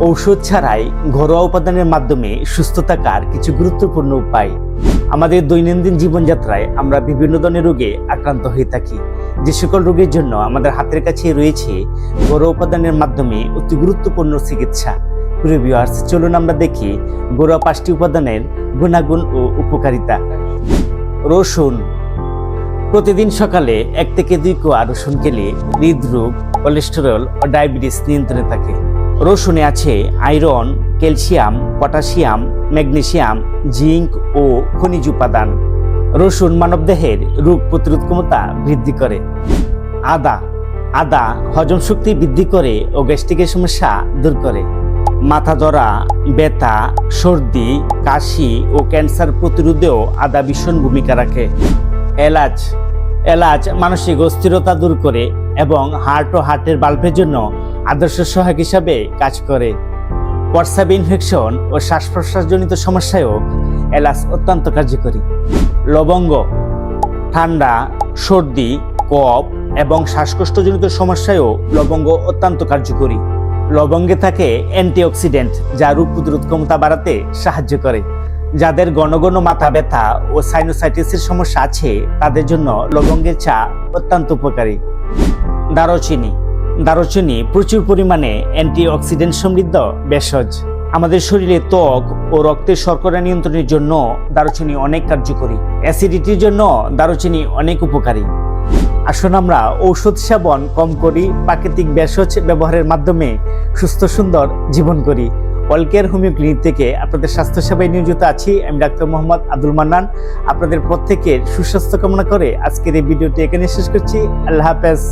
ঔষধ ছাড়াই ঘরোয়া উপাদানের মাধ্যমে সুস্থ থাকার কিছু গুরুত্বপূর্ণ উপায়। আমাদের দৈনন্দিন জীবনযাত্রায় আমরা বিভিন্ন ধরনের রোগে আক্রান্ত হয়ে থাকি। যে সকল রোগের জন্য আমাদের হাতের কাছে রয়েছে ঘরোয়া উপাদানের মাধ্যমে অতি গুরুত্বপূর্ণ চিকিৎসা। প্রিয় ভিউয়ার্স, চলুন আমরা দেখি ঘরোয়া 5টি উপাদানের গুণাগুণ ও উপকারিতা। রসুন। প্রতিদিন সকালে 1 থেকে 2 কোয়া রসুন খেলে হৃদরোগ, কোলেস্টেরল ও ডায়াবেটিস নিয়ন্ত্রণে থাকে। রসুনে আছে iron, calcium, potassium, magnesium, zinc ও খনিজ উপাদান। রসুন মানবদেহের রোগ প্রতিরোধ ক্ষমতা বৃদ্ধি করে। আদা। আদা হজম শক্তি বৃদ্ধি করে ও গ্যাস্ট্রিকের সমস্যা দূর করে। মাথা ধরা, ব্যথা, সর্দি, কাশি ও ক্যান্সার প্রতিরোধেও আদা ভীষণ ভূমিকা রাখে। এলাচ। এলাচ মানসিক অস্থিরতা দূর করে এবং হার্ট ও হার্টের বাল্বের জন্য আদর্শ সহায়ক হিসাবে কাজ করে। প্রস্রাব ইনফেকশন ও শ্বাস প্রশ্বাসজনিত সমস্যায়ও এলাচ অত্যন্ত কার্যকরী। লবঙ্গ। ঠান্ডা, সর্দি, কফ এবং শ্বাসকষ্টজনিত সমস্যায়ও লবঙ্গ অত্যন্ত কার্যকরী। লবঙ্গে থাকে অ্যান্টিঅক্সিডেন্ট, যা রোগ প্রতিরোধ ক্ষমতা বাড়াতে সাহায্য করে। যাদের ঘন ঘন মাথা ব্যথা ও সাইনোসাইটিসের সমস্যা আছে তাদের জন্য লবঙ্গের চা অত্যন্ত উপকারী। দারুচিনি। দারুচিনি প্রচুর পরিমাণে অ্যান্টিঅক্সিডেন্ট সমৃদ্ধ ভেষজ। আমাদের শরীরে ত্বক ও রক্তের শর্করা নিয়ন্ত্রণের জন্য দারুচিনি অনেক কার্যকরী। অ্যাসিডিটির জন্য দারুচিনি অনেক উপকারী। আসুন আমরা ঔষধ সেবন কম করি, প্রাকৃতিক ভেষজ ব্যবহারের মাধ্যমে সুস্থ সুন্দর জীবন করি। অল কেয়ার হোমিও ক্লিনিক থেকে আপনাদের স্বাস্থ্য সেবায় নিয়োজিত আছি আমি ডাক্তার মোহাম্মদ আব্দুল মান্নান। আপনাদের প্রত্যেকের সুস্বাস্থ্য কামনা করে আজকের এই ভিডিওটি এখানে শেষ করছি। আল্লাহ হাফেজ।